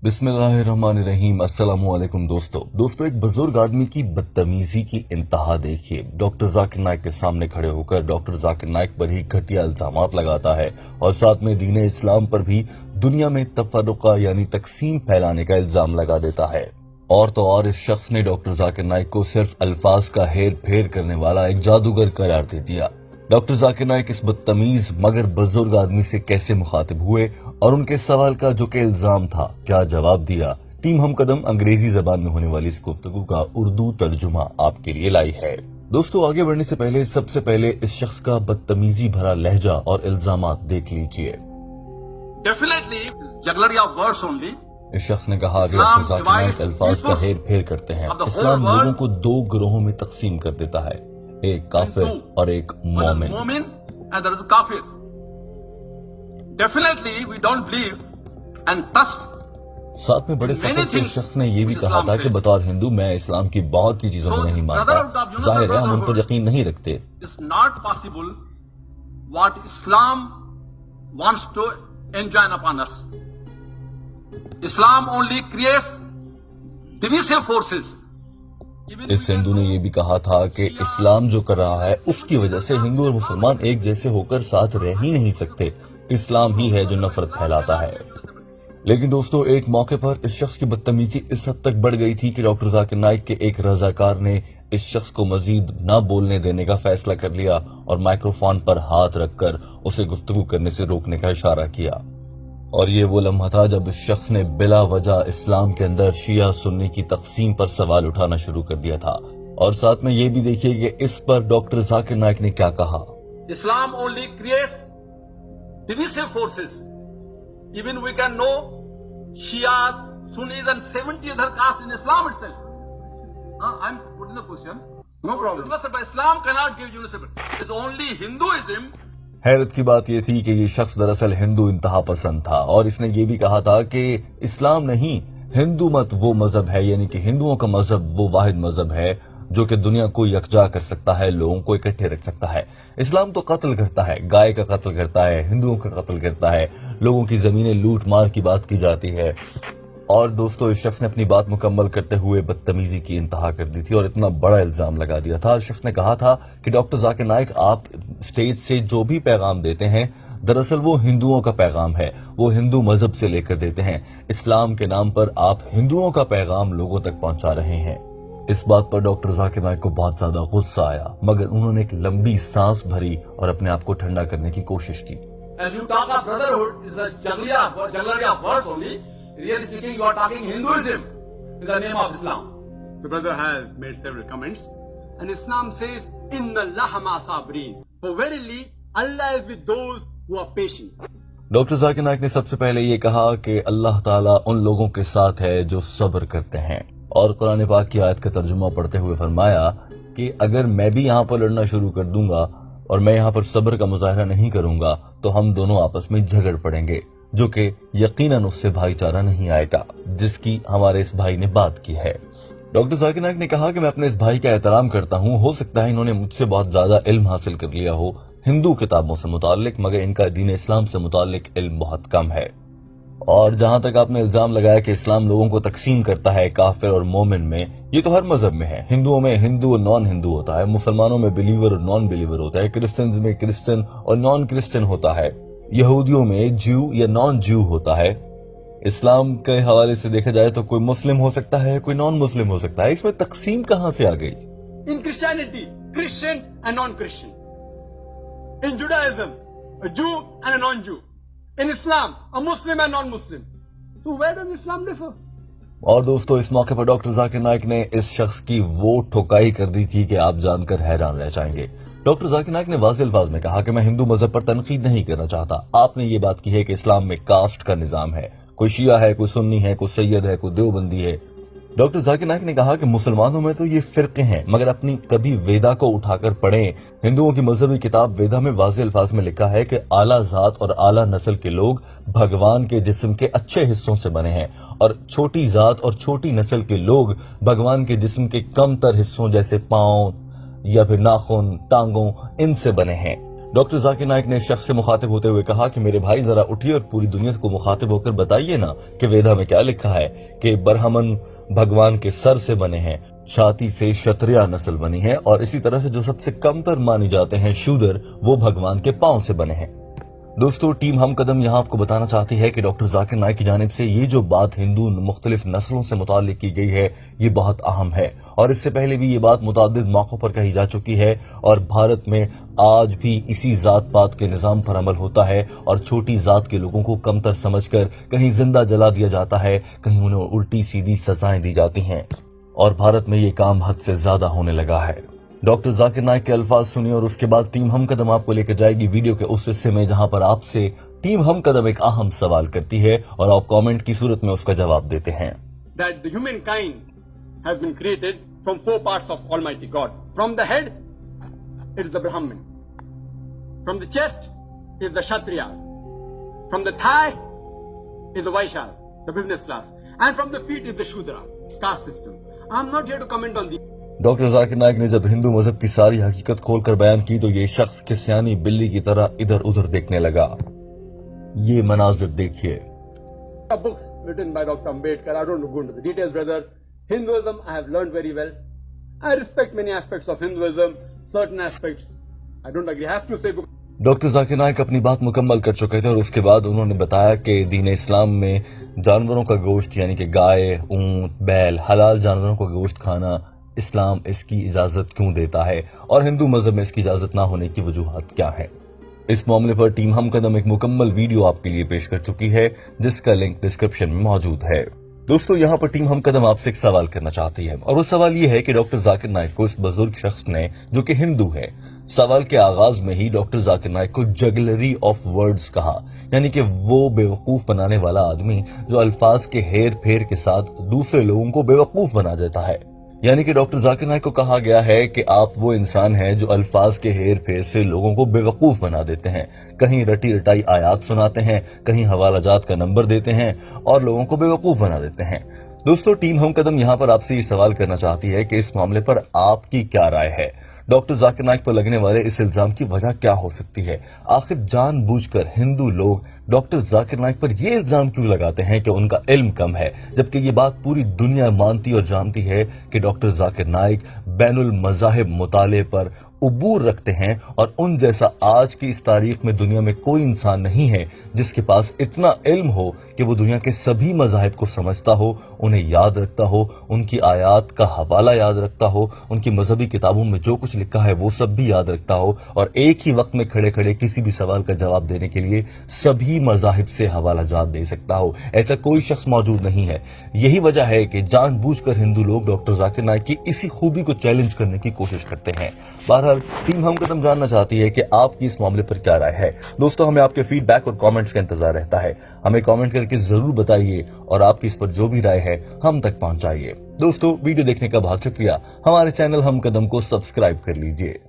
बिस्मिल्लाहिर्रहमानिर्रहीम। अस्सलाम वालेकुम दोस्तों एक बुजुर्ग आदमी की बदतमीजी की इंतहा देखिए। डॉक्टर जाकिर नाइक के सामने खड़े होकर डॉक्टर जाकिर नाइक पर ही घटिया इल्जामात लगाता है और साथ में दीन इस्लाम पर भी दुनिया में तफर्रुका यानी तकसीम फैलाने का इल्जाम लगा देता है। और तो और इस शख्स ने डॉक्टर जाकिर नाइक को सिर्फ अल्फाज का हेर फेर करने वाला एक जादूगर करार दे दिया। डॉक्टर जाकिर नाइक इस बदतमीज मगर बुजुर्ग आदमी से कैसे मुखातिब हुए और उनके सवाल का जो कि इल्जाम था क्या जवाब दिया। टीम हम कदम अंग्रेजी जबान में होने वाली इस गुफ्तगू का उर्दू तर्जुमा आपके लिए लाई है। दोस्तों आगे बढ़ने से पहले सबसे पहले इस शख्स का बदतमीजी भरा लहजा और इल्जामात देख लीजिए। Definitely, jugglery of words only. इस शख्स ने कहा कि डॉक्टर जाकिर नाइक अल्फाज का हेर फेर करते हैं। इस्लाम लोगों को दो ग्रोहों में तकसीम कर देता है, एक काफिर और एक मोमिन। And there is a kafir. Definitely, we don't believe and trust. साथ में बड़े फख्र से इस शख्स ने ये भी कहा था कि बतौर हिंदू मैं इस्लाम की बहुत सी चीजों को नहीं मानता। जाहिर है हम उन पर यकीन नहीं रखते। It's not possible what Islam wants to enjoin upon us. Islam only creates divisive forces. इस हिंदू ने ये भी कहा था कि इस्लाम जो कर रहा है उसकी वजह से हिंदू और मुसलमान एक जैसे होकर साथ रह ही नहीं सकते। इस्लाम ही है जो नफरत फैलाता है। लेकिन दोस्तों एक मौके पर इस शख्स की बदतमीजी इस हद तक बढ़ गई थी कि डॉक्टर जाकिर नाइक के एक रजाकार ने इस शख्स को मजीद न बोलने देने का फैसला कर लिया और माइक्रोफोन पर हाथ रखकर उसे गुफ्तगू करने से रोकने का इशारा किया। और ये वो लम्हा था जब इस शख्स ने बिला वजह इस्लाम के अंदर शिया सुन्नी की तकसीम पर सवाल उठाना शुरू कर दिया था। और साथ में ये भी देखिए कि इस पर डॉक्टर जाकिर नाइक ने क्या कहा। Islam only creates divisive forces. Even we can know Shias, Sunnis and 70 other castes in Islam itself. I'm putting the question. No problem. But Islam cannot give universal. It's only Hinduism. हैरत की बात यह थी कि ये शख्स दरअसल हिंदू इंतहा पसंद था और इसने ये भी कहा था कि इस्लाम नहीं हिंदू मत वो मजहब है, यानी कि हिंदुओं का मजहब वो वाहिद मजहब है जो कि दुनिया को यकजा कर सकता है, लोगों को इकट्ठे रख सकता है। इस्लाम तो कत्ल करता है, गाय का कत्ल करता है, हिंदुओं का कत्ल करता है, लोगों की जमीनें लूट मार की बात की जाती है। और दोस्तों इस शख्स ने अपनी बात मुकम्मल करते हुए बदतमीजी की इंतहा कर दी थी और इतना बड़ा इल्जाम लगा दिया था। इस शख्स ने कहा था कि डॉक्टर जाकिर नाइक आप स्टेज से जो भी पैगाम देते हैं दरअसल वो हिंदुओं का पैगाम है, वो हिंदू मजहब से लेकर देते हैं। इस्लाम के नाम पर आप हिंदुओं का पैगाम लोगों तक पहुंचा रहे हैं। इस बात पर डॉक्टर जाकिर नाइक को बहुत ज्यादा गुस्सा आया, मगर उन्होंने एक लंबी सांस भरी और अपने आप को ठंडा करने की कोशिश की। And you talk of brotherhood is a jugglery of words only. Really speaking, you are talking Hinduism in the name of Islam. The brother has made several comments, and Islam says, "Inna Allaha ma sabirin." For verily, Allah is with those who are patient. Doctor Zakir Naik ने सबसे पहले ये कहा कि अल्लाह ताला उन लोगों के साथ है जो सब्र करते हैं और कुरान पाक की आयत का तर्जुमा पढ़ते हुए फरमाया कि अगर मैं भी यहाँ पर लड़ना शुरू कर दूंगा और मैं यहाँ पर सब्र का मुजाहरा नहीं करूंगा तो हम दोनों आपस में झगड़ पड़ेंगे, जो कि यकीनन उससे भाईचारा नहीं आएगा जिसकी हमारे इस भाई ने बात की है। डॉक्टर जाकिर नाइक ने कहा कि मैं अपने इस भाई का एहतराम करता हूँ, हो सकता है इन्होंने मुझसे बहुत ज्यादा इल्म हासिल कर लिया हो हिंदू किताबों से मुतालिक, मगर इनका दीन इस्लाम से मुतालिक इल्म बहुत कम है। और जहां तक आपने इल्जाम लगाया कि इस्लाम लोगों को तकसीम करता है काफिर और मोमिन में, ये तो हर मजहब में है। हिंदुओं में हिंदू और नॉन हिंदू होता है, मुसलमानों में बिलीवर और नॉन बिलीवर होता है, क्रिश्चियंस में क्रिश्चियन और नॉन क्रिश्चियन होता है, यहूदियों में ज्यू या नॉन ज्यू होता है। इस्लाम के हवाले से देखा जाए तो कोई मुस्लिम हो सकता है, कोई नॉन मुस्लिम हो सकता है। इसमें तकसीम कहां से आ गई? In Christianity, Christian and non-Christian. In Judaism, a Jew and a non-Jew. In Islam, a Muslim and non-Muslim. So where does Islam differ? और दोस्तों इस मौके पर डॉक्टर जाकिर नाइक ने इस शख्स की वो ठुकाई कर दी थी कि आप जानकर हैरान रह जाएंगे। डॉक्टर जाकिर नाइक ने वाज़ेह अल्फाज में कहा कि मैं हिंदू मजहब पर तनकीद नहीं करना चाहता। आपने ये बात की है कि इस्लाम में कास्ट का निजाम है, कोई शिया है, कोई सुन्नी है, कोई सैयद है, कोई देवबंदी है। डॉक्टर जाकिर नाइक ने कहा कि मुसलमानों में तो ये फिरके हैं, मगर अपनी कभी वेदा को उठाकर पढ़ें। हिंदुओं की मजहबी किताब वेदा में वाज़ेह अल्फाज में लिखा है कि आला जात और आला नस्ल के लोग भगवान के जिस्म के अच्छे हिस्सों से बने हैं और छोटी जात और छोटी नस्ल के लोग भगवान के जिस्म के कम तर हिस्सों जैसे पांव या फिर नाखून, टांगों, इनसे बने हैं। डॉक्टर जाकिर नाइक ने इस शख्स से मुखातिब होते हुए कहा कि मेरे भाई जरा उठिए और पूरी दुनिया को मुखातिब होकर बताइए ना कि वेदा में क्या लिखा है कि ब्राह्मण भगवान के सर से बने हैं, छाती से क्षत्रिय नस्ल बनी है, और इसी तरह से जो सबसे कमतर माने जाते हैं शूद्र, वो भगवान के पांव से बने हैं। दोस्तों, टीम हम कदम यहाँ आपको बताना चाहती है कि डॉक्टर जाकिर नाइक की जानिब से ये जो बात हिंदू मुख्तलिफ नस्लों से मुताल्लिक की गई है, ये बहुत अहम है और इससे पहले भी ये बात मुतादिद मौकों पर कही जा चुकी है और भारत में आज भी इसी जात पात के निजाम पर अमल होता है और छोटी जात के लोगों को कमतर समझकर कहीं जिंदा जला दिया जाता है, कहीं उन्हें उल्टी सीधी सजाएं दी जाती हैं और भारत में ये काम हद से ज्यादा होने लगा है। डॉक्टर जाकिर नाइक के अल्फाज सुनिए और उसके बाद टीम हम कदम आपको लेकर जाएगी वीडियो के उस हिस्से में जहां पर आपसे टीम हम कदम एक अहम सवाल करती है और आप कमेंट की सूरत में उसका जवाब देते हैं। That the humankind has been created from four parts of Almighty God. From the head, it is the Brahmin. From the chest is the Kshatriyas. From the thigh is the Vaishyas, the business class. And from the feet is the Shudra, caste system. I am not here to comment on the doctor Zakir Naik ने जब हिंदू मजहब की सारी हकीकत खोलकर बयान की तो ये शख्स किस्यानी बिल्ली की तरह इधर उधर देखने लगा। ये मनाजिर देखिए। books written by Dr. Ambedkar. I don't go into the details, brother. Hinduism, I have learned very well. I respect many aspects of Hinduism. Certain aspects I don't agree. I have to say. Doctor Zakir Naik अपनी बात मुकम्मल कर चुके थे और उसके बाद उन्होंने बताया कि दीन इस्लाम में जानवरों का गोश्त यानी कि गाय, ऊंट, बैल, हलाल जानवरों का गोश्त खाना इस्लाम इसकी इजाजत क्यों देता है और हिंदू मजहब में इसकी इजाजत ना होने की वजूहात क्या है। इस मामले पर टीम हम कदम एक मुकम्मल वीडियो आपके लिए पेश कर चुकी है जिसका लिंक डिस्क्रिप्शन में मौजूद है। दोस्तों, यहाँ पर टीम हम कदम आपसे एक सवाल करना चाहती है और वो सवाल ये है कि डॉक्टर जाकिर नाइक को इस बुजुर्ग शख्स ने, जो कि हिंदू है, सवाल के आगाज में ही डॉक्टर जाकिर नाइक को जगलरी ऑफ वर्ड्स कहा, यानी कि वो बेवकूफ बनाने वाला आदमी जो अल्फाज के हेर फेर के साथ दूसरे लोगों को बेवकूफ बना देता है। यानी कि डॉक्टर जाकिर नाइक को कहा गया है कि आप वो इंसान हैं जो अल्फाज के हेर फेर से लोगों को बेवकूफ बना देते हैं, कहीं रटी रटाई आयात सुनाते हैं, कहीं हवाला जात का नंबर देते हैं और लोगों को बेवकूफ बना देते हैं। दोस्तों, टीम हम कदम यहाँ पर आपसे ये सवाल करना चाहती है कि इस मामले पर आपकी क्या राय है। डॉक्टर जाकिर नाइक पर लगने वाले इस इल्जाम की वजह क्या हो सकती है? आखिर जानबूझकर हिंदू लोग डॉक्टर जाकिर नाइक पर ये इल्जाम क्यों लगाते हैं कि उनका इल्म कम है, जबकि ये बात पूरी दुनिया मानती और जानती है कि डॉक्टर जाकिर नाइक बैनुल मज़ाहिब मुताले पर उबूर रखते हैं और उन जैसा आज की इस तारीख में दुनिया में कोई इंसान नहीं है जिसके पास इतना इल्म हो कि वो दुनिया के सभी मज़ाहिब को समझता हो, उन्हें याद रखता हो, उनकी आयात का हवाला याद रखता हो, उनकी मजहबी किताबों में जो कुछ लिखा है वो सब भी याद रखता हो और एक ही वक्त में खड़े खड़े किसी भी सवाल का जवाब देने के लिए सभी मज़ाहिब से हवाला जात दे सकता हो। ऐसा कोई शख्स मौजूद नहीं है। यही वजह है कि जानबूझकर हिंदू लोग डॉक्टर जाकिर नाइक की इसी खूबी को चैलेंज करने की कोशिश करते हैं। बहरहाल टीम हम कदम जानना चाहती है कि आपकी इस मामले पर क्या राय है। दोस्तों, हमें आपके फीडबैक और कमेंट्स का इंतजार रहता है। हमें कमेंट करके जरूर बताइए और आपकी इस पर जो भी राय है हम तक पहुंचाइए। दोस्तों, वीडियो देखने का बहुत शुक्रिया। हमारे चैनल हम कदम को सब्सक्राइब कर लीजिए।